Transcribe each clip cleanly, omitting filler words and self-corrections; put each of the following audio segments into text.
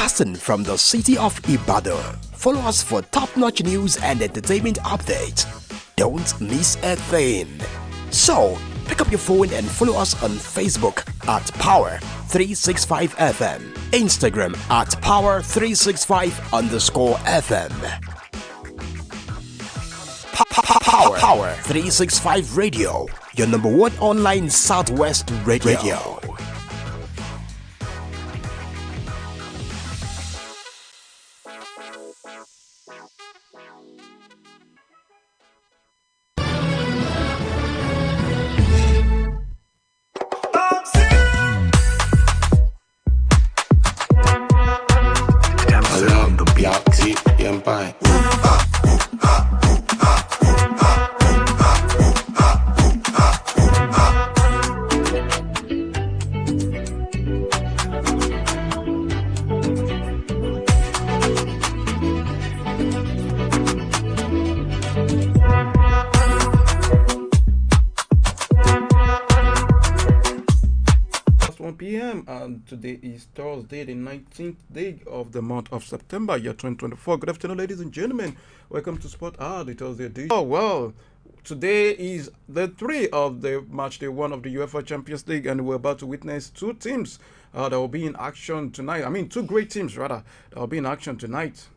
broadcasting from the city of Ibadan. Follow us for top-notch news and entertainment updates. Don't miss a thing. So, pick up your phone and follow us on Facebook at Power365FM, Instagram at Power365_FM. Power 365 Radio, your number one online Southwest radio. And today is Thursday, the 19th day of the month of September, year 2024. Good afternoon, ladies and gentlemen. Welcome to Sport Hour, the Thursday edition. Oh, well, today is the 3 of the match day 1 of the UEFA Champions League, and we're about to witness two teams that will be in action tonight. I mean, two great teams, rather, that will be in action tonight.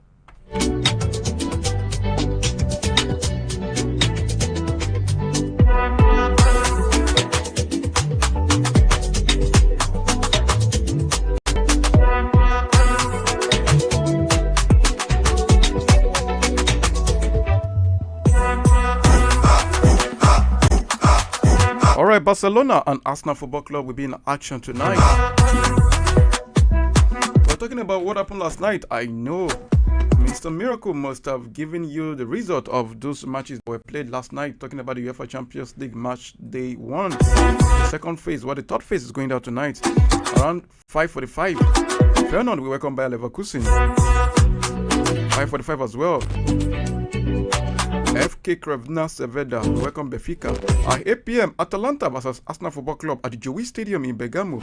All right, Barcelona and Arsenal Football Club will be in action tonight. We're talking about what happened last night. I know Mr. Miracle must have given you the result of those matches that were played last night. Talking about the UEFA Champions League match day 1, the second phase. Well, the third phase is going down tonight around 5:45. Feyenoord will welcome Bayer Leverkusen. 5:45 as well. FK Crvena Zvezda will welcome Benfica. At 8 p.m. Atalanta vs Arsenal Football Club at the Joey Stadium in Bergamo.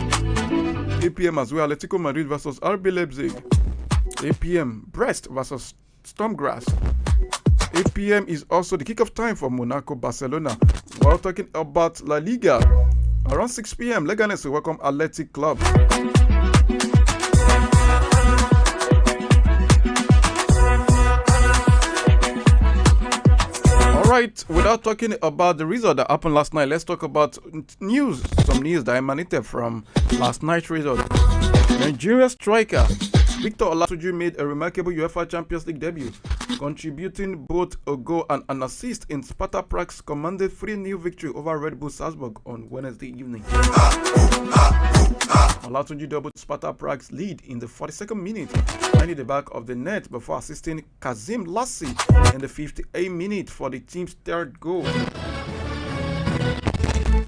8 p.m. as well, Atletico Madrid vs RB Leipzig. 8 p.m. Brest vs Stormgrass. 8 p.m. is also the kickoff time for Monaco Barcelona. While talking about La Liga, around 6 p.m. Leganes will welcome Athletic Club. Right, without talking about the result that happened last night, let's talk about news. Some news that emanated from last night's result. Nigeria striker Victor Olatunji made a remarkable UEFA Champions League debut, contributing both a goal and an assist in Sparta Prague's commanded 3-0 victory over Red Bull Salzburg on Wednesday evening. Olatunji doubled Sparta Prague's lead in the 42nd minute, finding the back of the net before assisting Kazim Lassi in the 58th minute for the team's third goal.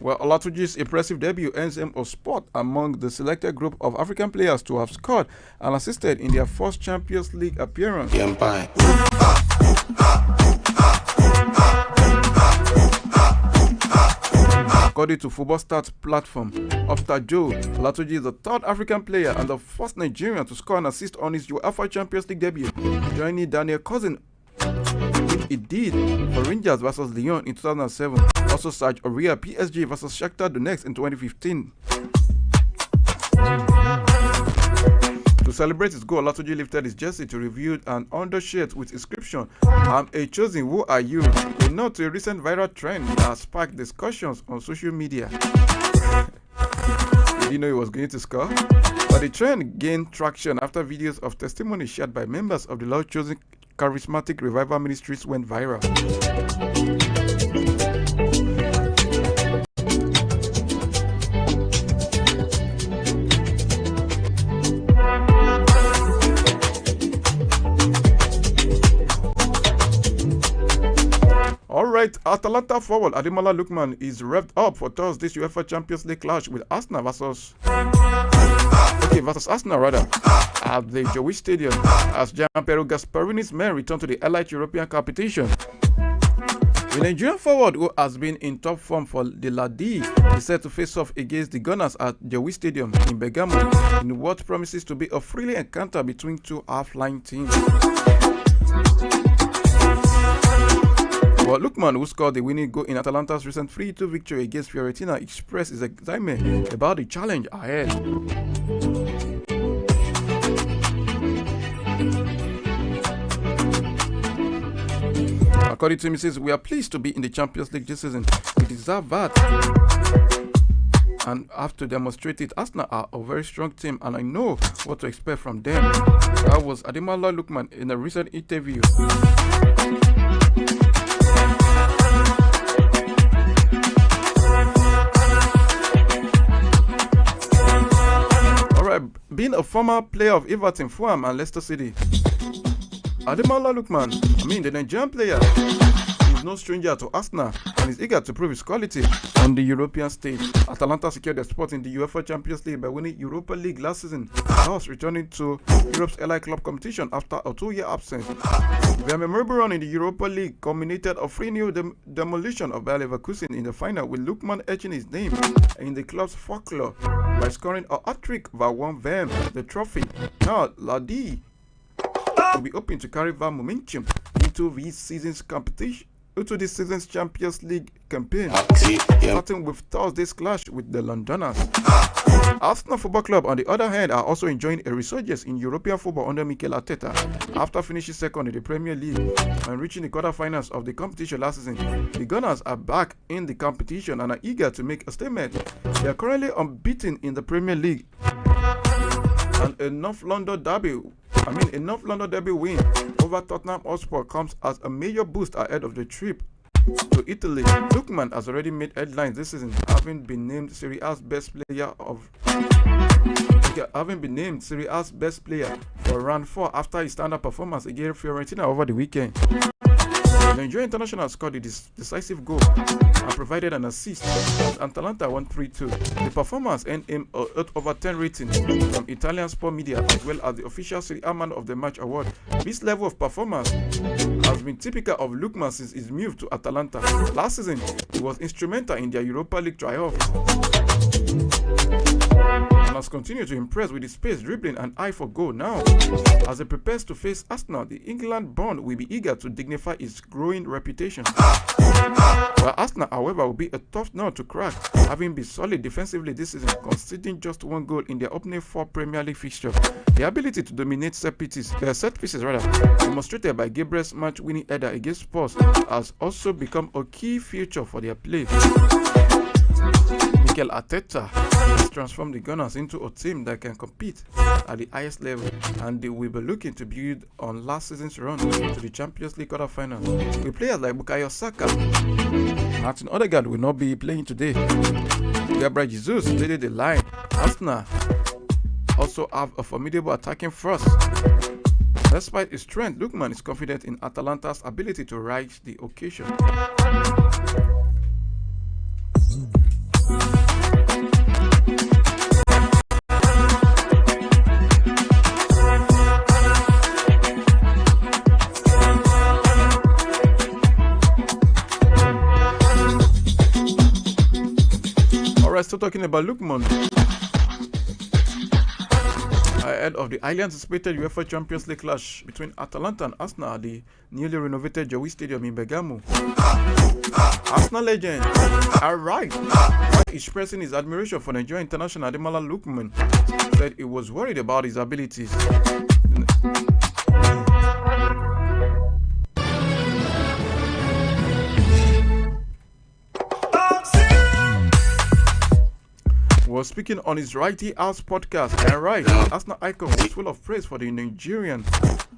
Well, Olatunji's impressive debut earns him a spot among the selected group of African players to have scored and assisted in their first Champions League appearance. According to Football Stats platform, after Joe, Olatunji is the third African player and the first Nigerian to score an assist on his UEFA Champions League debut, joining Daniel Cousin, which he did for Rangers vs Lyon in 2007. Also Serge Aurier, PSG vs Shakhtar Donetsk in 2015. To celebrate his goal, Olatunji lifted his jersey to reveal an undershirt with inscription, "I'm a chosen, who are you?" A note to a recent viral trend that sparked discussions on social media. Did you know he was going to score? But the trend gained traction after videos of testimony shared by members of the Lord Chosen Charismatic Revival Ministries went viral. Alright, Atalanta forward Ademola Lookman is revved up for Thursday's UEFA Champions League clash with Arsenal versus Arsenal at the Joey Stadium as Gianpiero Gasparini's men return to the elite European competition. The Nigerian forward, who has been in top form for the Ladi, is set to face off against the Gunners at Jowi Stadium in Bergamo in what promises to be a thrilling encounter between two half-line teams. But Lookman, who scored the winning goal in Atalanta's recent 3-2 victory against Fiorentina, expressed his excitement about the challenge ahead. According to him, he says, "We are pleased to be in the Champions League this season. We deserve that and have to demonstrate it. Arsenal are a very strong team and I know what to expect from them." That was Ademola Lookman in a recent interview. Alright, being a former player of Everton, Fulham and Leicester City, Ademola Lookman, the Nigerian player, is no stranger to Arsenal and is eager to prove his quality on the European stage. Atalanta secured their spot in the UEFA Champions League by winning Europa League last season, thus returning to Europe's Allied Club competition after a 2-year absence. Their memorable run in the Europa League culminated a 3-0 demolition of Bayer Leverkusen in the final, with Lookman etching his name in the club's folklore by scoring a hat-trick that won them the trophy. Now, Ladi will be hoping to carry that momentum into this season's competition, into this season's Champions League campaign, starting with Thursday's clash with the Londoners. Arsenal Football Club, on the other hand, are also enjoying a resurgence in European football under Mikel Arteta after finishing second in the Premier League and reaching the quarterfinals of the competition last season. The Gunners are back in the competition and are eager to make a statement. They are currently unbeaten in the Premier League, and a North London derby win over Tottenham Hotspur comes as a major boost ahead of the trip to Italy. Lookman has already made headlines this season, having been named Serie A's best player for round 4 after his standout performance against Fiorentina over the weekend. The Nigerian international scored a decisive goal and provided an assist as Atalanta won 3-2. The performance earned him an 8/10 rating from Italian sport media, as well as the official Serie A Man of the Match award. This level of performance has been typical of Lookman since his move to Atalanta. Last season, he was instrumental in their Europa League triumph and has continued to impress with his pace, dribbling, and eye for goal. Now, as he prepares to face Arsenal, the England-born will be eager to dignify his growing reputation. While Arsenal, however, will be a tough nut to crack, having been solid defensively this season, conceding just 1 goal in their opening 4 Premier League fixtures. The ability to dominate set pieces demonstrated by Gabriel's match-winning header against Spurs, has also become a key feature for their play. Mikel Arteta has transformed the Gunners into a team that can compete at the highest level, and they will be looking to build on last season's run to the Champions League quarterfinals. With players like Bukayo Saka, Martin Odegaard will not be playing today. Gabriel Jesus leading the line. Arsenal also have a formidable attacking force. Despite his strength, Lookman is confident in Atalanta's ability to rise the occasion. Alright, still talking about Lookman. Ahead of the highly anticipated UEFA Champions League clash between Atalanta and Arsenal at the newly renovated Jowi Stadium in Bergamo. Arsenal legend, while expressing his admiration for Nigerian international Ademola Lookman, said he was worried about his abilities. Was speaking on his Righty House podcast, Arsenal icon was full of praise for the Nigerian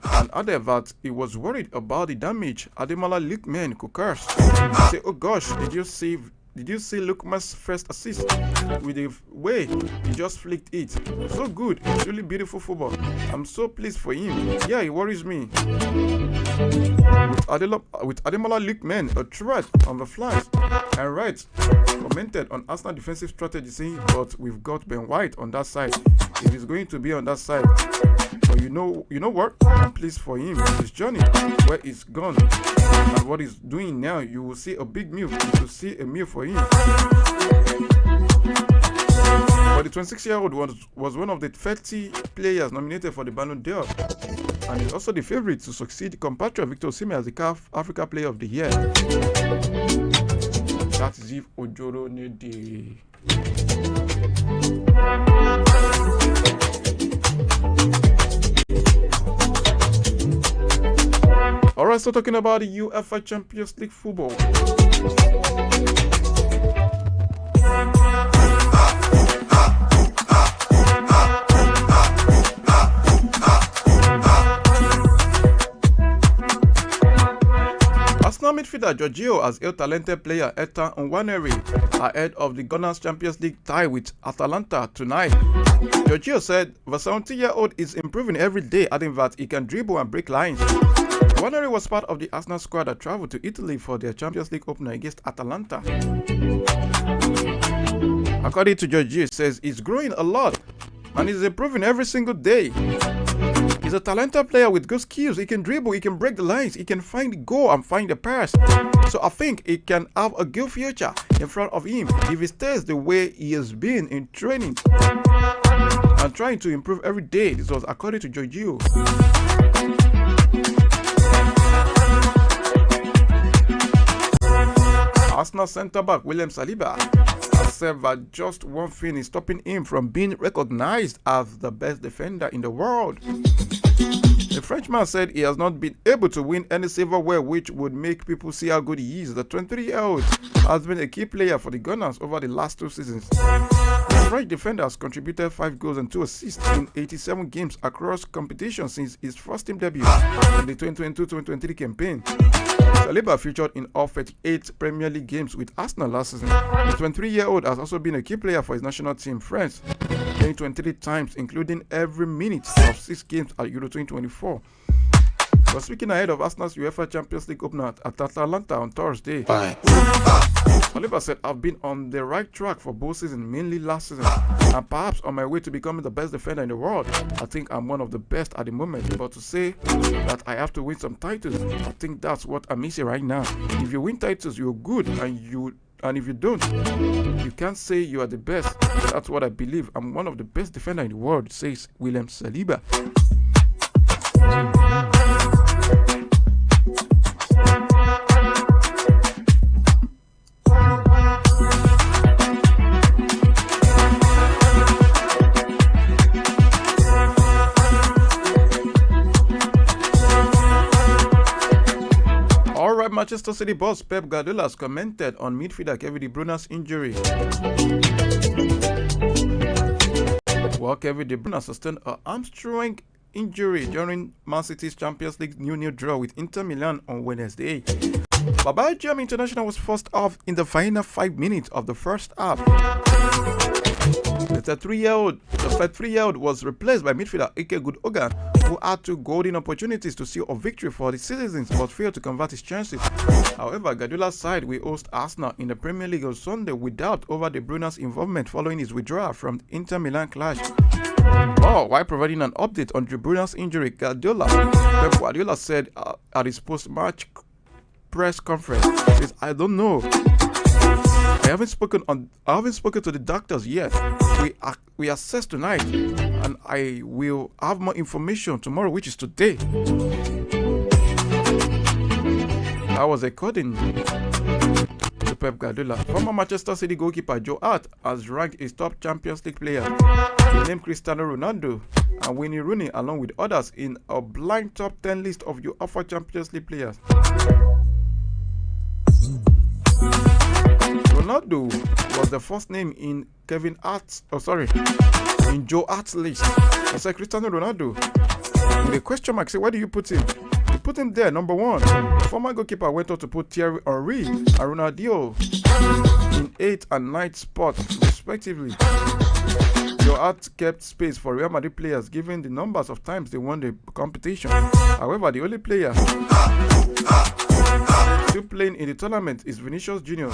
and added that he was worried about the damage Ademola Lookman could cause. He said, "Oh gosh, did you see Lookman's first assist with the way he just flicked it? So good, it's really beautiful football. I'm so pleased for him. Yeah, he worries me." With Ademola Lookman a threat on the flanks, and commented on Arsenal defensive strategy, saying, "But we've got Ben White on that side. If he's going to be on that side, But you know what? I'm pleased for him, his journey, where he's gone, and what he's doing now. You will see a big move. You will see a move for him. But the 26-year-old was one of the 30 players nominated for the Ballon d'Or, and is also the favorite to succeed compatriot Victor Osimhen as the CAF Africa Player of the Year. That is if Ojoro Nede. Alright, so talking about the UEFA Champions League football. Arsenal midfielder Jorginho has hailed talented player Ethan Nwaneri ahead of the Gunners Champions League tie with Atalanta tonight. Jorginho said the 17-year-old is improving every day, adding that he can dribble and break lines. Nwaneri was part of the Arsenal squad that traveled to Italy for their Champions League opener against Atalanta. According to Jorginho, he says he's growing a lot and he's improving every single day. He's a talented player with good skills. He can dribble, he can break the lines, he can find the goal and find the pass. So I think he can have a good future in front of him if he stays the way he has been in training and trying to improve every day. This was according to Jorginho. Arsenal centre-back William Saliba has said that just one thing is stopping him from being recognized as the best defender in the world. The Frenchman said he has not been able to win any silverware, which would make people see how good he is. The 23-year-old has been a key player for the Gunners over the last 2 seasons. The French defender has contributed 5 goals and 2 assists in 87 games across competitions since his first team debut in the 2022-2023 campaign. Saliba featured in all 38 Premier League games with Arsenal last season. The 23-year-old has also been a key player for his national team, France, playing 23 times, including every minute of 6 games at Euro 2024. But speaking ahead of Arsenal's UEFA Champions League opener at Atalanta on Thursday, Saliba said, "I've been on the right track for both seasons, mainly last season, and perhaps on my way to becoming the best defender in the world. I think I'm one of the best at the moment, but to say that I have to win some titles, I think that's what I'm missing right now. If you win titles, you're good, and if you don't, you can't say you are the best. That's what I believe. I'm one of the best defenders in the world," says William Saliba. Manchester City boss Pep Guardiola has commented on midfielder Kevin De Bruyne's injury. Well, Kevin De Bruyne sustained a hamstring injury during Man City's Champions League 0-0 draw with Inter Milan on Wednesday. But Belgium international was forced off in the final 5 minutes of the first half. The 33-year-old was replaced by midfielder Ike Gundogan, who had 2 golden opportunities to seal a victory for the citizens but failed to convert his chances. However, Guardiola's side will host Arsenal in the Premier League on Sunday with doubt over De Bruyne's involvement following his withdrawal from the Inter Milan clash. While providing an update on De Bruyne's injury, Pep Guardiola said at his post-match press conference, "I don't know. I haven't spoken to the doctors yet. We assess tonight, and I will have more information tomorrow, which is today." That was according to Pep Guardiola. Former Manchester City goalkeeper Joe Hart has ranked his top Champions League player. He named Cristiano Ronaldo and Wayne Rooney along with others in a blind top 10 list of UEFA Champions League players. Ronaldo was the first name in in Joe Hart's list. I said Cristiano Ronaldo. With a question mark, say, where do you put him? You put him there, number 1. The former goalkeeper went on to put Thierry Henry and Ronaldinho in 8th and 9th spots, respectively. Joe Hart kept space for Real Madrid players, given the numbers of times they won the competition. However, the only player still playing in the tournament is Vinicius Jr.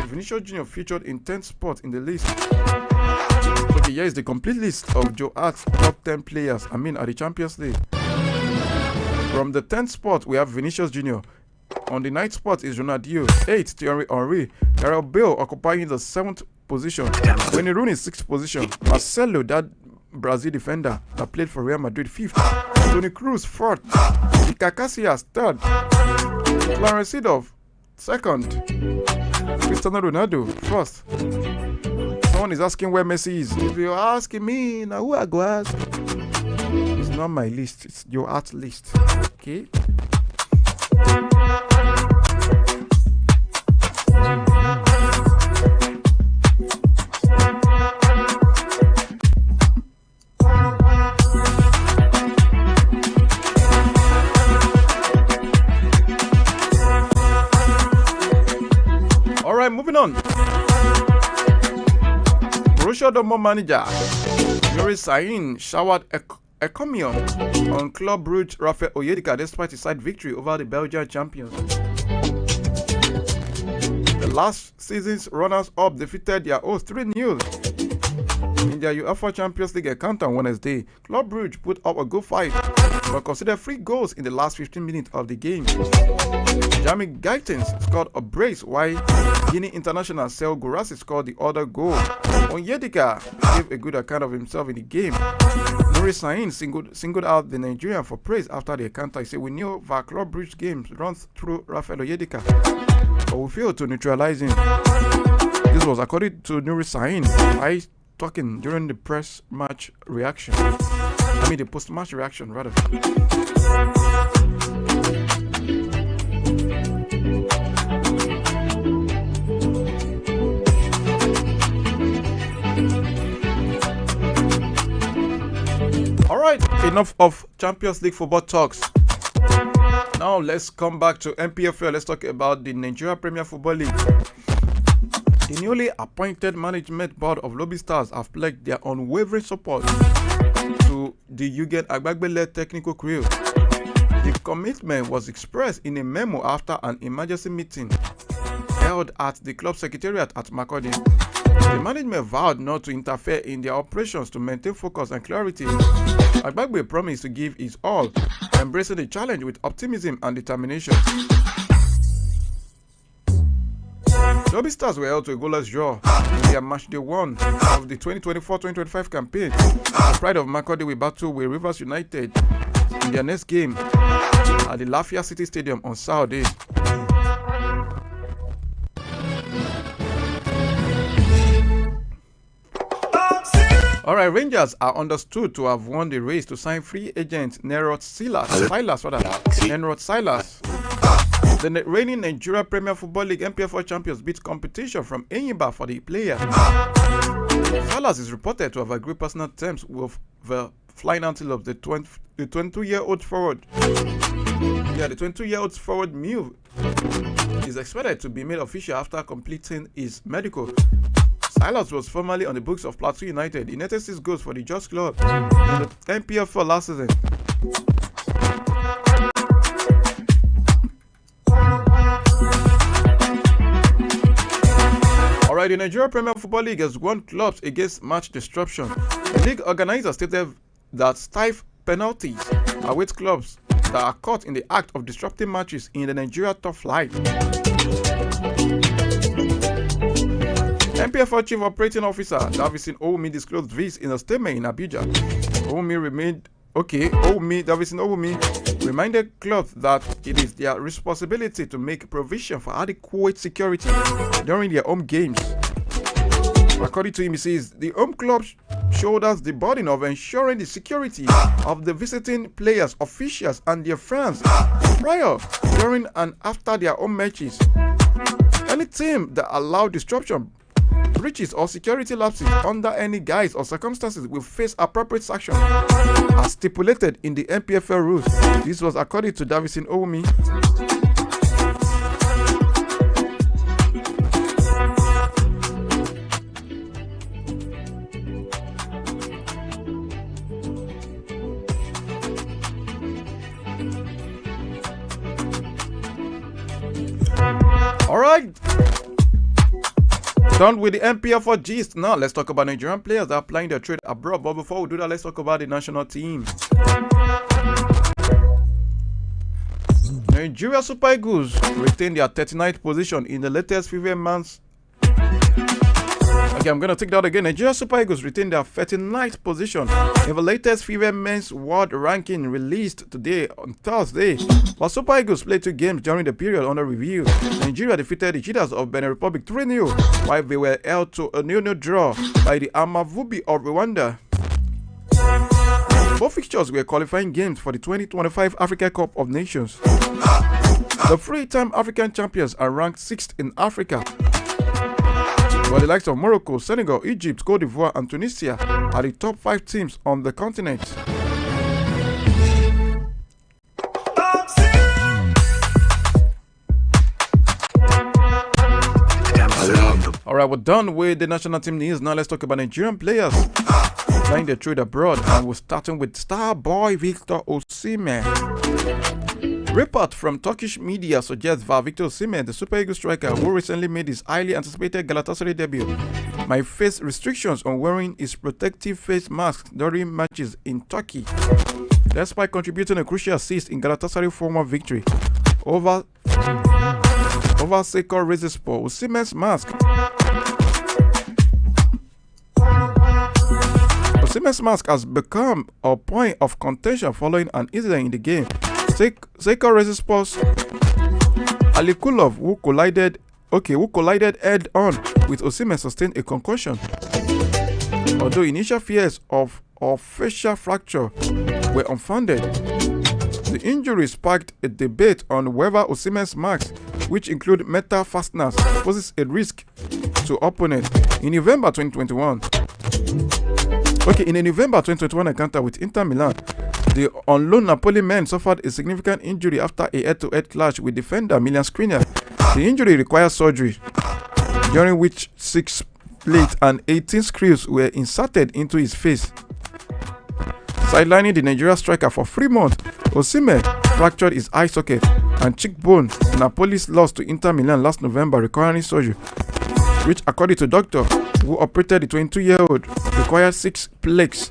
Vinicius Jr. featured in 10th spot in the list. Okay, here is the complete list of Joe Hart's top 10 players, at the Champions League. From the 10th spot, we have Vinicius Jr. On the 9th spot is Ronaldinho. 8th, Thierry Henry. Gareth Bale occupying the 7th position. Wayne Rooney, 6th position. Marcelo, that Brazil defender that played for Real Madrid, 5th. Toni Kroos, 4th. Iker Casillas, 3rd. Clarence Seedorf, 2nd. Cristiano Ronaldo, 1st. Someone is asking where Messi is. If you're asking me, now who I go ask? It's not my list, it's your art list. Okay? Alright, moving on. Borussia Dortmund manager Nuri Sahin showered a comment on Club Brugge Rafael Onyedika despite his side victory over the Belgian champions. The last season's runners-up defeated their host 3-0 in their UEFA Champions League encounter on Wednesday. Club Brugge put up a good fight but considered 3 goals in the last 15 minutes of the game. Jamie Gaitens scored a brace while Guinea international Sel Gourassi scored the other goal. Onyedika gave a good account of himself in the game. Nuri Sahin singled out the Nigerian for praise after the encounter. He said, "We knew that Club Brugge games runs through Rafael Onyedika, but we failed to neutralize him." This was according to Nuri Sahin while talking during the post-match reaction, rather. Alright, enough of Champions League football talks. Now let's come back to MPFL. Let's talk about the Nigeria Premier Football League. The newly appointed management board of Lobby Stars have pledged their unwavering support to the Yugen Agbagbe-led technical crew. The commitment was expressed in a memo after an emergency meeting held at the club secretariat at Makurdi. The management vowed not to interfere in their operations to maintain focus and clarity. Agbagbe promised to give his all, embracing the challenge with optimism and determination. Lobby Stars were held to a goalless draw in their match day 1 of the 2024-2025 campaign. The Pride of Makurdi will battle with Rivers United in their next game at the Lafia City Stadium on Saturday. Alright, Rangers are understood to have won the race to sign free agent Nenrod Silas. The reigning Nigeria Premier Football League MPFL champions beat competition from Enyimba for the player. Silas is reported to have agreed personal terms with the Flying Antelope, the 22-year-old forward. The 22-year-old forward move is expected to be made official after completing his medical. Silas was formerly on the books of Plateau United. He netted 6 goals for the Just Club in the MPFL last season. Alright, the Nigeria Premier Football League has warned clubs against match disruption. The league organizer stated that stiff penalties await clubs that are caught in the act of disrupting matches in the Nigeria top flight. MPFL Chief Operating Officer Davison Owumi disclosed this in a statement in Abuja. Davison Owumi reminded clubs that it is their responsibility to make provision for adequate security during their home games. According to him, he says the home club shoulders the burden of ensuring the security of the visiting players, officials, and their fans prior, during, and after their home matches. Any team that allow disruption, breaches, or security lapses under any guise or circumstances will face appropriate sanction as stipulated in the MPFL rules. This was according to Davison Owumi. All right. Done with the NPL for gist. Now let's talk about Nigerian players that are applying their trade abroad. But before we do that, let's talk about the national team. Nigeria Super Eagles retained their 39th position in the latest FIFA Men's. Okay, I'm going to take that again. Nigeria Super Eagles retained their 39th position in the latest FIFA Men's World Ranking released today on Thursday. While Super Eagles played 2 games during the period under review, Nigeria defeated the cheaters of Benin Republic 3-0, while they were held to a 0-0 draw by the Amavubi of Rwanda. Both fixtures were qualifying games for the 2025 Africa Cup of Nations. The 3-time African champions are ranked 6th in Africa, while the likes of Morocco, Senegal, Egypt, Cote d'Ivoire, and Tunisia are the top 5 teams on the continent. Alright, we're done with the national team news. Now let's talk about Nigerian players playing the trade abroad, and we're starting with star boy Victor Osimhen. Report from Turkish media suggests that Victor Osimhen, the Super Eagles striker who recently made his highly anticipated Galatasaray debut, might face restrictions on wearing his protective face mask during matches in Turkey. Despite contributing a crucial assist in Galatasaray's former victory over Saheed Rizespor, Osimhen's mask has become a point of contention following an incident in the game. Saheed Rizespor's Ali Kulov, who collided head-on with Osimhen, sustained a concussion. Although initial fears of facial fracture were unfounded, the injury sparked a debate on whether Osimhen's mask, which include metal fasteners, poses a risk to opponents. In a November 2021 encounter with Inter Milan, the on-loan Napoli men suffered a significant injury after a head-to-head clash with defender Milan Skriniar. The injury required surgery, during which 6 plates and 18 screws were inserted into his face. Sidelining the Nigeria striker for 3 months, Osimhen fractured his eye socket and cheekbone in Napoli's loss to Inter Milan last November, requiring surgery, which, according to doctor who operated the 22-year-old, required 6 plates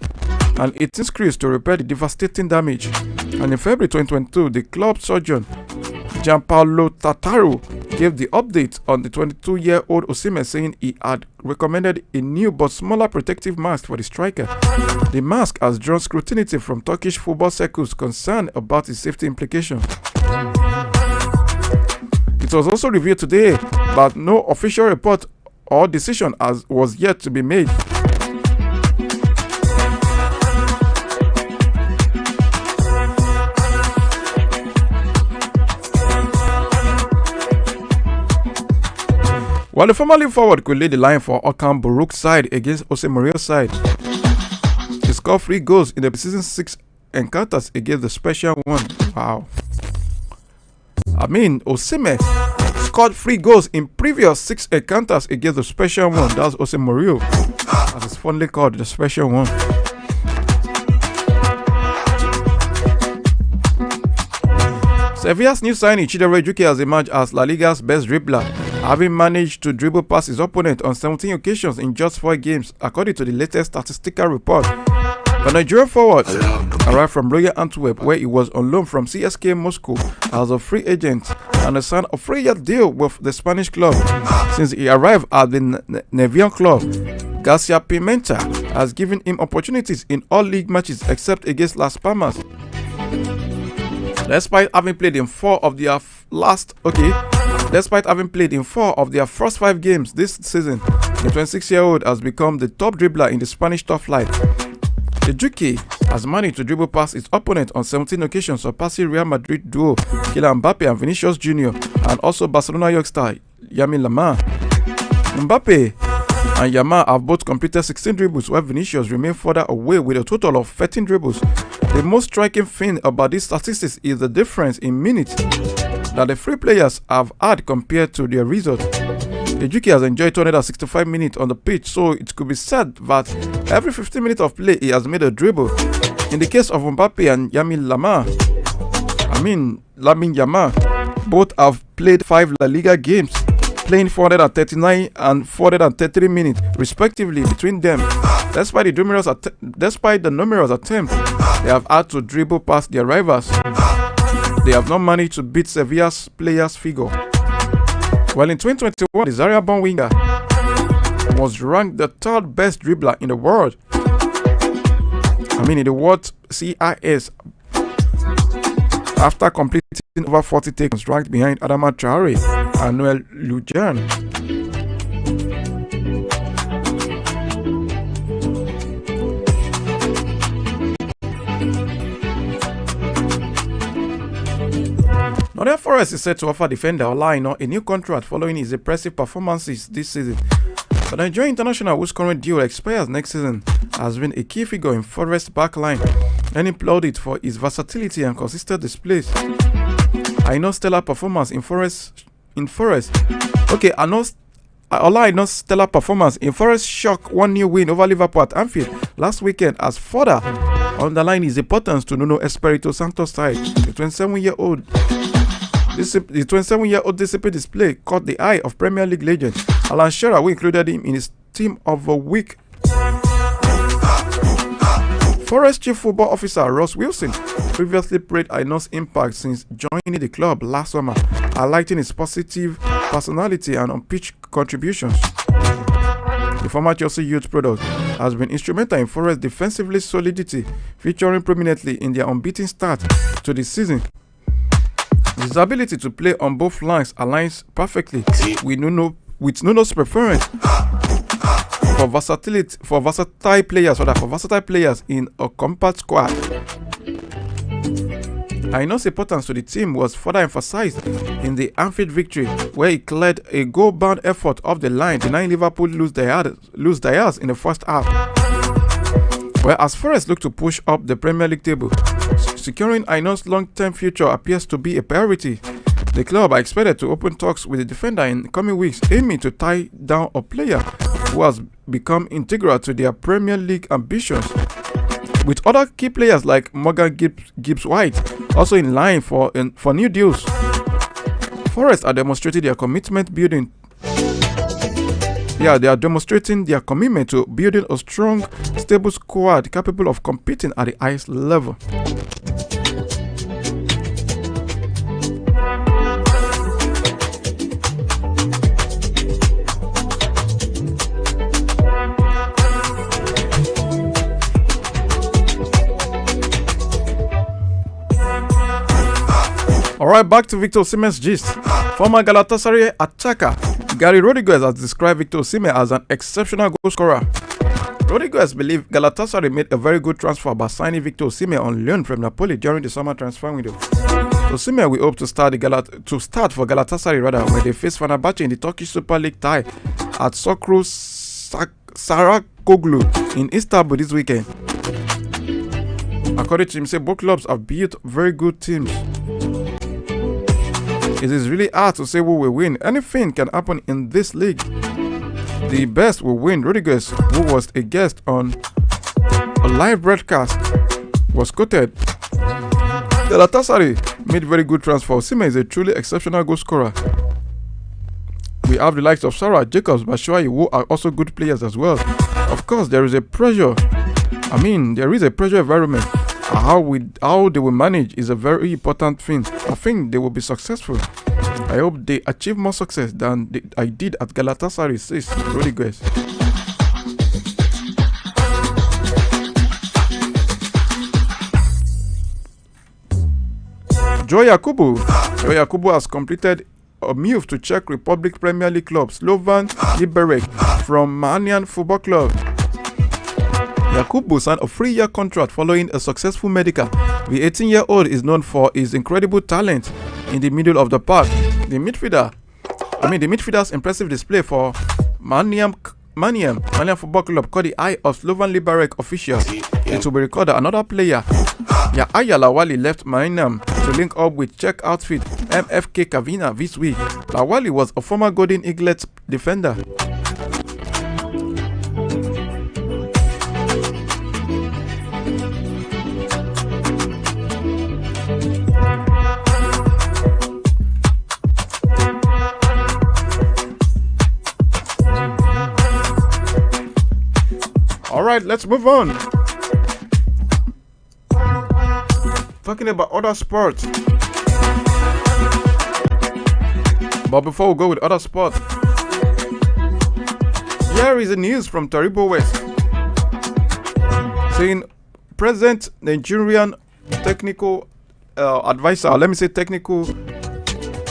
and 18 screws to repair the devastating damage. And in February 2022, the club surgeon Gianpaolo Tattaro gave the update on the 22-year-old Osimhen, saying he had recommended a new but smaller protective mask for the striker. The mask has drawn scrutiny from Turkish football circles concerned about its safety implications. It was also revealed today that no official report or decision was yet to be made. While the former league forward could lead the line for Okan Buruk's side against Jose Mourinho's side, he scored 3 goals in the season 6 encounters against the special one. Wow. Osimhen scored 3 goals in previous 6 encounters against the special one. That's Jose Mourinho, as it's fondly called, the special one. Sevilla's new signing Chidera Ejuke has emerged as La Liga's best dribbler, having managed to dribble past his opponent on 17 occasions in just 4 games, according to the latest statistical report. The Nigerian forward arrived from Royal Antwerp, where he was on loan from CSKA Moscow as a free agent and signed a 3-year deal with the Spanish club. Since he arrived at the Nevian club, Garcia Pimenta has given him opportunities in all league matches except against Las Palmas. Despite having played in 4 of their first 5 games this season, the 26-year-old has become the top dribbler in the Spanish top flight. Ejuke has managed to dribble past his opponent on 17 occasions, surpassing Real Madrid duo Kylian Mbappe and Vinicius Jr., and also Barcelona youngster Lamine Yamal. Mbappe and Yamal have both completed 16 dribbles, while Vinicius remains further away with a total of 13 dribbles. The most striking thing about these statistics is the difference in minutes that the 3 players have had compared to their result. Ejuke has enjoyed 265 minutes on the pitch, so it could be said that every 15 minutes of play he has made a dribble. In the case of Mbappe and Lamine Yamal, both have played 5 La Liga games playing 439 and 433 minutes respectively between them. Despite the numerous attempts they have had to dribble past their rivals, they have not managed to beat Sevilla's players' figure. Well, in 2021, the Zaria-born winger was ranked the third best dribbler in the world. In the world CIS, after completing over 40 tackles, ranked behind Adama Traore and Noel Lujan. Nottingham Forest is set to offer defender Ola Aina a new contract following his impressive performances this season. The Nigerian international, whose current deal expires next season, has been a key figure in Forest's backline and applauded for his versatility and consistent displays. Aina's stellar performance in Forest. Ola Aina's stellar performance in Forest shock 1-0 win over Liverpool at Anfield last weekend has further underlined his importance to Nuno Espirito Santos' side. The 27-year-old disciplined display caught the eye of Premier League legend Alan Shearer, who included him in his team of the week. Forest Chief Football Officer Ross Wilson previously praised Aina's impact since joining the club last summer, highlighting his positive personality and on-pitch contributions. The former Chelsea youth product has been instrumental in Forest's defensively solidity, featuring prominently in their unbeaten start to the season. His ability to play on both flanks aligns perfectly with Nuno's preference for versatile players in a compact squad. Aina's importance to the team was further emphasized in the Anfield victory, where he cleared a goal-bound effort off the line, denying Liverpool lose theirs in the first half. Whereas Forest look to push up the Premier League table, securing Aina's long-term future appears to be a priority. The club are expected to open talks with the defender in the coming weeks, aiming to tie down a player who has become integral to their Premier League ambitions, with other key players like Morgan Gibbs-White also in line for new deals. Forest are demonstrating their commitment to building a strong, stable squad capable of competing at the highest level. Alright, back to Victor Osimhen's gist. Former Galatasaray attacker Gary Rodriguez has described Victor Osimhen as an exceptional goal scorer. Rodriguez believes Galatasaray made a very good transfer by signing Victor Osimhen on loan from Napoli during the summer transfer window. Osimhen will hope to start for Galatasaray where they face Fenerbahce in the Turkish Super League tie at Sokru Sarakoglu in Istanbul this weekend. According to him, both clubs have built very good teams. It is really hard to say who will win. Anything can happen in this league. The best will win. Rodriguez, who was a guest on a live broadcast, was quoted. Galatasaray made very good transfer. Osimhen is a truly exceptional goal scorer. We have the likes of Sarah, Jacobs, Batshuayi, who are also good players as well. Of course, there is a pressure. There is a pressure environment. How they will manage is a very important thing. I think they will be successful. I hope they achieve more success than I did at Galatasaray, says Rodriguez. Joy Yakubu has completed a move to Czech Republic Premier League club Slovan Liberec from Manian Football Club. Yakubu signed a 3-year contract following a successful medical. The 18-year-old is known for his incredible talent in the middle of the park. The midfielder's impressive display for Manian Football Club caught the eye of Slovan Liberec officials. It will be recorded another player, Yahaya Lawali, left Manian to link up with Czech outfit MFK Kavina this week. Lawali was a former Golden Eagles defender. right, let's move on. Talking about other sports. But before we go with other sports, here is the news from Taribo West saying present Nigerian technical advisor, let me say technical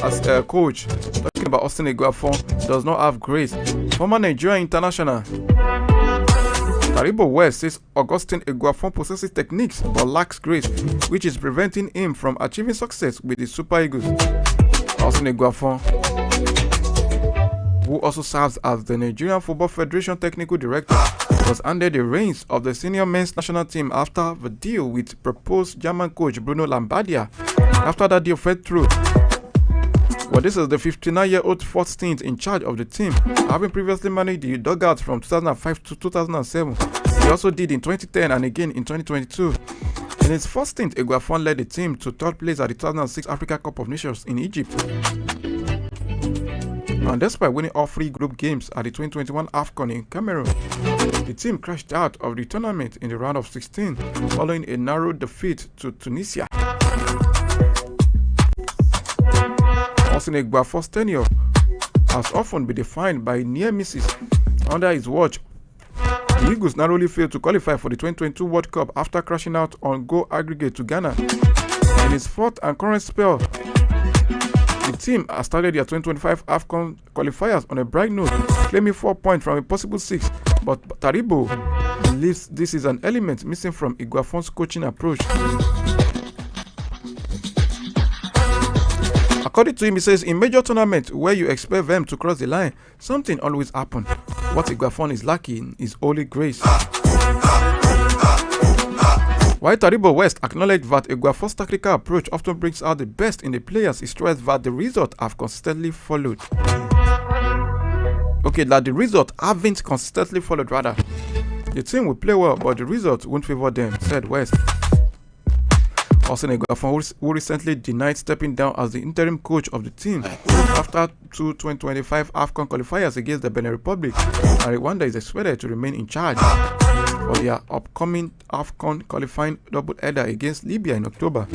as coach, talking about Austin Eguafon, does not have grace. Former Nigerian international Taribo West says Augustine Eguafon possesses techniques but lacks grace, which is preventing him from achieving success with the Super Eagles. Austin Eguafon, who also serves as the Nigerian Football Federation Technical Director, was handed the reins of the senior men's national team after the deal with proposed German coach Bruno Labbadia. After that deal fell through. Well, this is the 59-year-old fourth stint in charge of the team, having previously managed the Dugouts from 2005 to 2007. He also did in 2010 and again in 2022. In his first stint, Eguafon led the team to third place at the 2006 Africa Cup of Nations in Egypt. And despite winning all three group games at the 2021 AFCON in Cameroon, the team crashed out of the tournament in the round of 16 following a narrow defeat to Tunisia. Austin Eguafon's tenure has often been defined by near misses. Under his watch, the Eagles narrowly failed to qualify for the 2022 World Cup after crashing out on goal aggregate to Ghana. In his fourth and current spell, the team has started their 2025 AFCON qualifiers on a bright note, claiming 4 points from a possible 6. But Taribo believes this is an element missing from Eguafon's coaching approach. According to him, he says, in major tournaments where you expect them to cross the line, something always happens. What Eguafon is lacking is holy grace. While Taribo West acknowledged that Eguafon's tactical approach often brings out the best in the players, he stressed that the results have consistently followed. Okay, that the results haven't consistently followed, rather. The team will play well, but the results won't favor them, said West. Austin Eguafon, who recently denied stepping down as the interim coach of the team after two 2025 AFCON qualifiers against the Benin Republic, and Rwanda is expected to remain in charge for their upcoming AFCON qualifying double-header against Libya in October.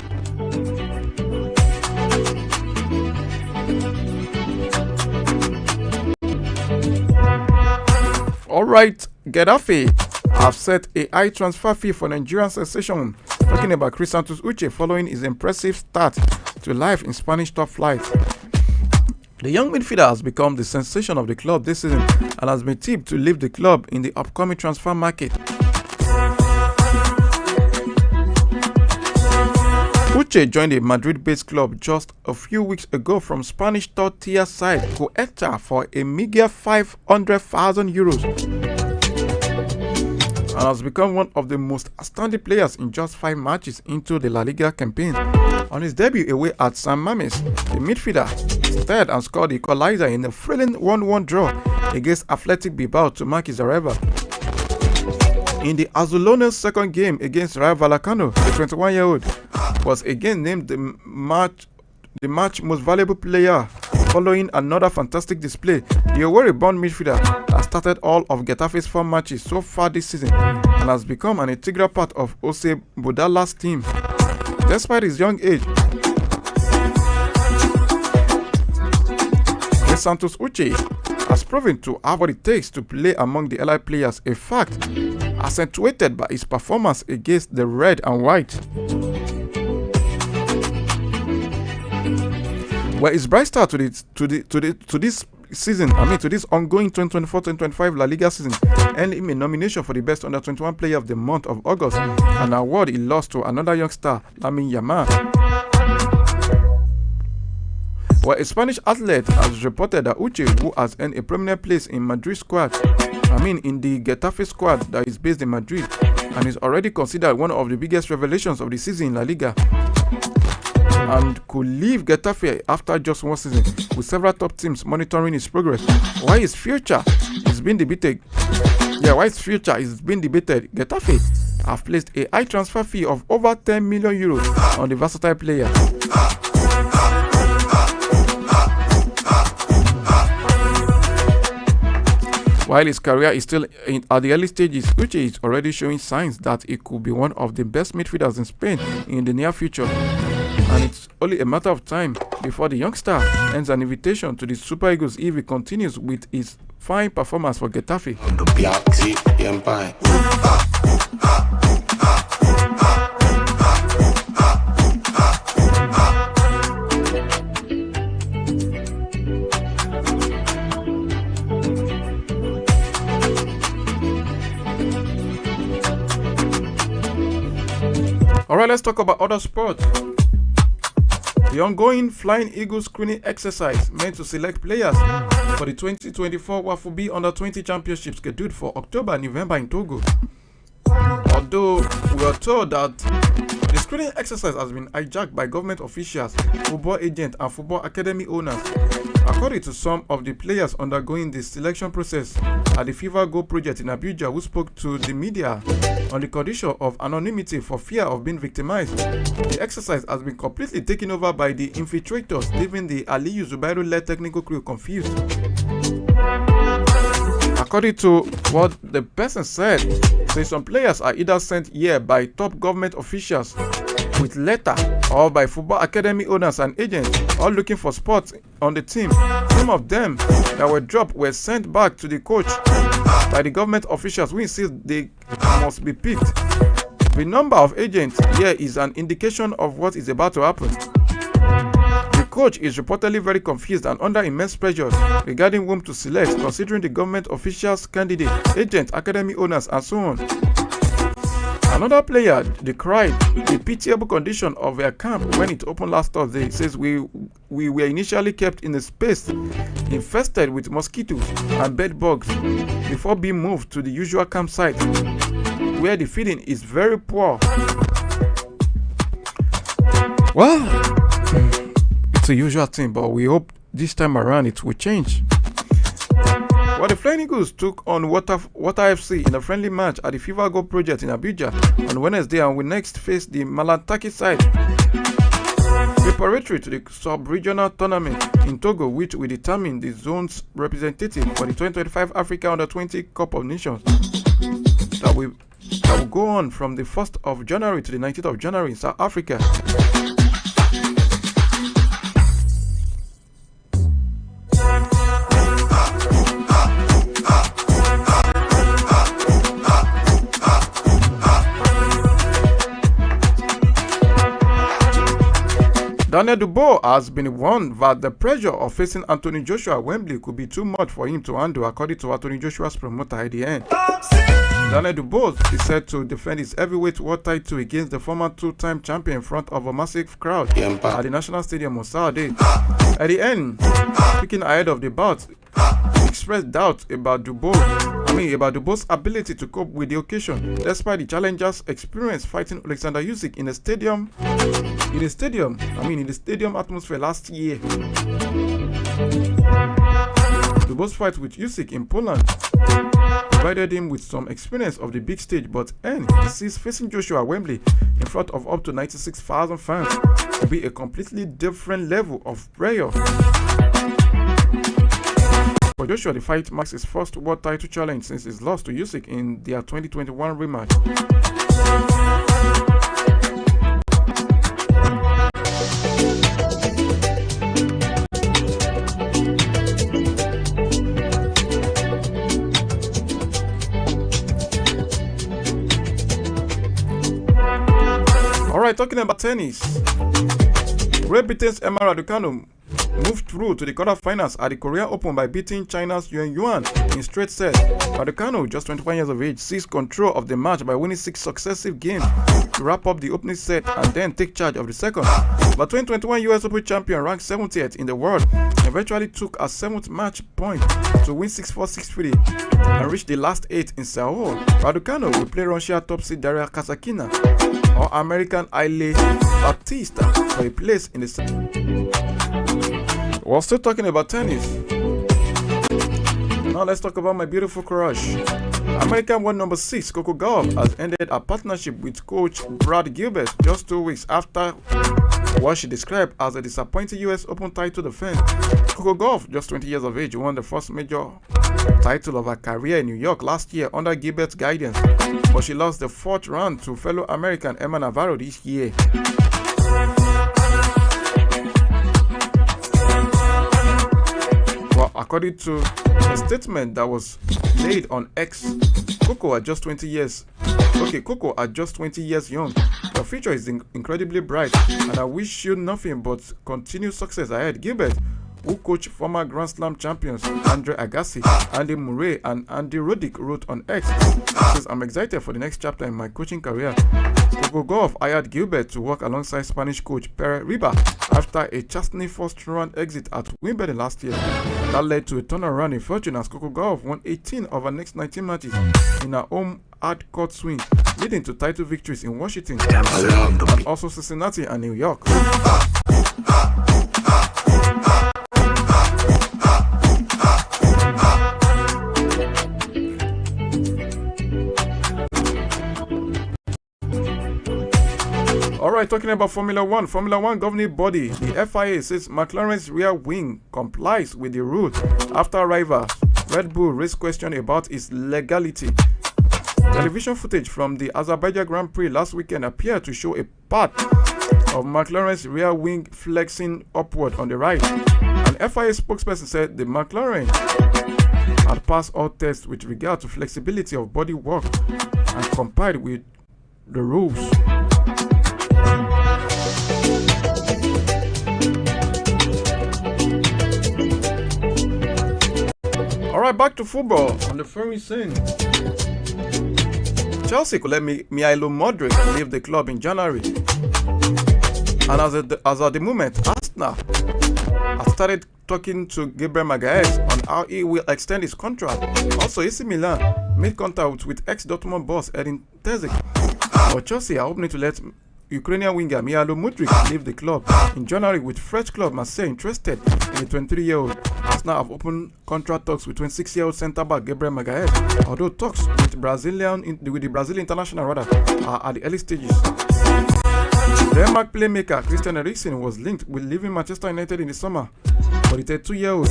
Alright, Gaddafi have set a high transfer fee for Nigerian sensation, talking about Chris Santos Uche following his impressive start to life in Spanish top flight. The young midfielder has become the sensation of the club this season and has been tipped to leave the club in the upcoming transfer market. Uche joined a Madrid-based club just a few weeks ago from Spanish third-tier side Goeta for a meager €500,000 and has become one of the most outstanding players in just 5 matches into the La Liga campaign. On his debut away at San Mames, the midfielder starred and scored the equalizer in a thrilling 1-1 draw against Athletic Bilbao to mark his arrival. In the Azulona's second game against Rayo Vallecano, the 21-year-old was again named the match most valuable player following another fantastic display. The Owerri-born midfielder has started all of Getafe's 4 matches so far this season and has become an integral part of Ose Budala's team. Despite his young age, Santos Uche has proven to have what it takes to play among the allied players, a fact accentuated by his performance against the red and white. Well, his bright start to this season, to this ongoing 2024-2025 La Liga season, earned him a nomination for the Best Under-21 Player of the month of August, an award he lost to another young star, Lamine Yamal. Well, a Spanish athlete has reported that Uche, who has earned a prominent place in in the Getafe squad that is based in Madrid, and is already considered one of the biggest revelations of the season in La Liga, and could leave Getafe after just 1 season, with several top teams monitoring his progress. While his future is being debated, Getafe have placed a high transfer fee of over €10 million on the versatile player. While his career is still at the early stages, Uche is already showing signs that he could be one of the best midfielders in Spain in the near future. And it's only a matter of time before the youngster earns an invitation to the Super Eagles if he continues with his fine performance for Getafe. Alright, let's talk about other sports. The ongoing Flying Eagles screening exercise meant to select players for the 2024 WAFUB Under-20 Championship scheduled for October and November in Togo. Although we are told that the screening exercise has been hijacked by government officials, football agents, and football academy owners. According to some of the players undergoing the selection process at the FIFA Go project in Abuja, who spoke to the media on the condition of anonymity for fear of being victimized, the exercise has been completely taken over by the infiltrators, leaving the Aliyu Zubairu-led technical crew confused. According to what the person said, some players are either sent here by top government officials with letter or by football academy owners and agents all looking for spots on the team. Some of them that were dropped were sent back to the coach by the government officials who insist they must be picked. The number of agents here is an indication of what is about to happen. The coach is reportedly very confused and under immense pressure regarding whom to select, considering the government officials, candidates, agents, academy owners, and so on. Another player decried the pitiable condition of their camp when it opened last Thursday. He says, we were initially kept in a space infested with mosquitoes and bed bugs before being moved to the usual campsite where the feeding is very poor. Well, it's a usual thing, but we hope this time around it will change. Well, the Flying Eagles took on Water FC in a friendly match at the FIFA Go project in Abuja on Wednesday and will next face the Malantaki side, preparatory to the sub-regional tournament in Togo, which will determine the zone's representative for the 2025 Africa Under-20 Cup of Nations that will go on from the 1st of January to the 19th of January in South Africa. Daniel Dubois has been warned that the pressure of facing Anthony Joshua at Wembley could be too much for him to handle, according to Anthony Joshua's promoter at the end. Daniel Dubois is set to defend his heavyweight world title against the former two-time champion in front of a massive crowd at the National Stadium on Saturday. At the end, speaking ahead of the bout, he expressed doubt about Dubois' ability to cope with the occasion, despite the challenger's experience fighting Alexander Usyk in the stadium atmosphere last year. Dubois' fight with Usyk in Poland provided him with some experience of the big stage, but he sees facing Joshua at Wembley in front of up to 96,000 fans to be a completely different level of pressure. For Joshua, the fight marks his first world title challenge since his loss to Usyk in their 2021 rematch. Alright, talking about tennis. Great Britain's Emma Raducanu moved through to the quarterfinals at the Korea Open by beating China's Yuan in straight sets. Raducanu, just 21 years of age, seized control of the match by winning 6 successive games to wrap up the opening set and then take charge of the second. But 2021 US Open champion, ranked 70th in the world, eventually took a 7th match point to win 6-4, 6-3 and reach the last 8 in Seoul. Raducanu will play Russia top seed Daria Kasatkina or American Aile Batista for a place in the. We're still talking about tennis. Now let's talk about my beautiful crush. American world number 6 Coco Gauff has ended a partnership with coach Brad Gilbert just 2 weeks after what she described as a disappointing US Open title defense. Coco Gauff, just 20 years of age, won the first major title of her career in New York last year under Gilbert's guidance, but she lost the 4th round to fellow American Emma Navarro this year. Well, according to a statement that was laid on X, Coco are just 20 years young. Your future is incredibly bright, and I wish you nothing but continued success ahead. Gilbert, who coached former Grand Slam champions Andre Agassi, Andy Murray, and Andy Roddick, wrote on X, says, I'm excited for the next chapter in my coaching career. Coco Gauff hired Gilbert to work alongside Spanish coach Pere Riba after a chastening first-round exit at Wimbledon last year. That led to a turnaround in fortune as Coco Gauff won 18 of her next 19 matches in her home hard-court swing, leading to title victories in Washington and also Cincinnati and New York. Alright, talking about Formula One governing body, the FIA says McLaren's rear wing complies with the rule after rival Red Bull raised question about its legality. Television footage from the Azerbaijan Grand Prix last weekend appeared to show a part of McLaren's rear wing flexing upward on the right. An FIA spokesperson said the McLaren had passed all tests with regard to flexibility of body work and complied with the rules. Alright, back to football on the foreign scene. Chelsea could let Milo Modric leave the club in January. And as at the moment, Arsenal has started talking to Gabriel Magalhaes on how he will extend his contract. Also, AC Milan made contact with ex-Dortmund boss Edin Terzic. But Chelsea are hoping to let Ukrainian winger Milo Modric leave the club in January, with French club Marseille interested in the 23-year-old. Arsenal have opened contract talks with 26-year-old centre-back Gabriel Magalhaes, although talks with the Brazilian international are at the early stages. Denmark playmaker Christian Eriksen was linked with leaving Manchester United in the summer, but the 32-year-old,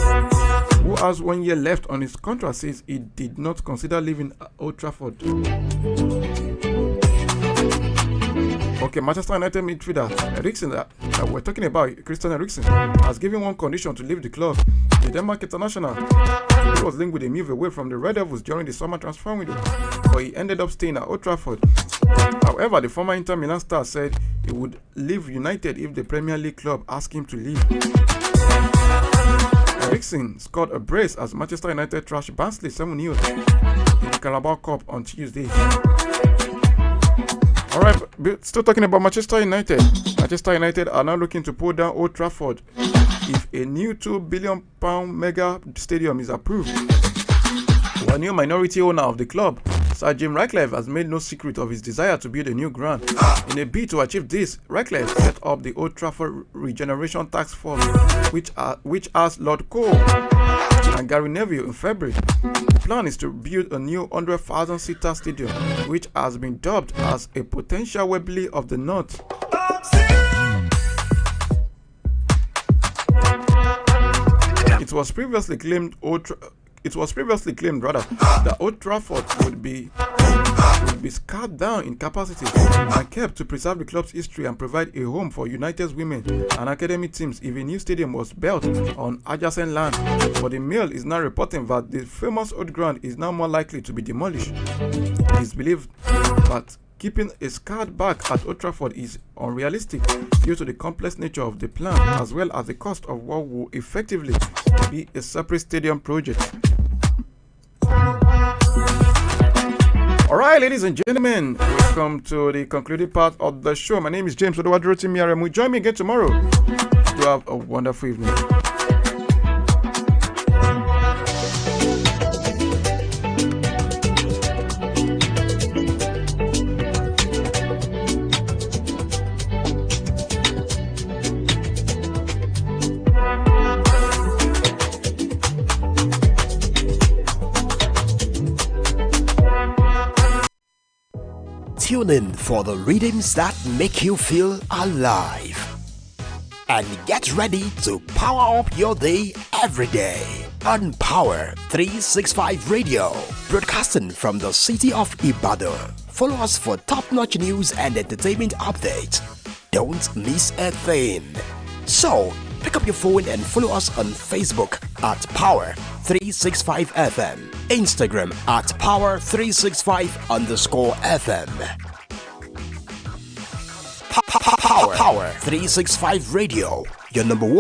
who has 1 year left on his contract, says he did not consider leaving Old Trafford. Okay, Manchester United midfielder Eriksen, we're talking about Christian Eriksen, has given one condition to leave the club. The Denmark international, he was linked with a move away from the Red Devils during the summer transfer window, but he ended up staying at Old Trafford. However, the former Inter Milan star said he would leave United if the Premier League club asked him to leave. Eriksen scored a brace as Manchester United trashed Barnsley 7-0 in the Carabao Cup on Tuesday. Alright, still talking about Manchester United. Manchester United are now looking to pull down Old Trafford if a new £2 billion mega stadium is approved. One new minority owner of the club, Sir Jim Ratcliffe, has made no secret of his desire to build a new ground. In a bid to achieve this, Ratcliffe set up the Old Trafford Regeneration Task Force, which asked Lord Cole and Gary Neville in February. The plan is to build a new 100,000-seater stadium, which has been dubbed as a potential Wembley of the North. It was previously claimed that Old Trafford would be scaled down in capacity and kept to preserve the club's history and provide a home for United's women and academy teams if a new stadium was built on adjacent land. But the Mail is now reporting that the famous old ground is now more likely to be demolished. It is believed that keeping a scarred back at Old Trafford is unrealistic due to the complex nature of the plan, as well as the cost of what will effectively be a separate stadium project. Alright, ladies and gentlemen, welcome to the concluding part of the show. My name is James Odowadurotimiaremu. Join me again tomorrow. You have a wonderful evening. Tune in for the rhythms that make you feel alive. And get ready to power up your day every day. on Power 365 Radio, broadcasting from the city of Ibadan. Follow us for top-notch news and entertainment updates. Don't miss a thing. So, pick up your phone and follow us on Facebook at Power 365 FM, Instagram at Power365_FM. Power 365 Radio, your number one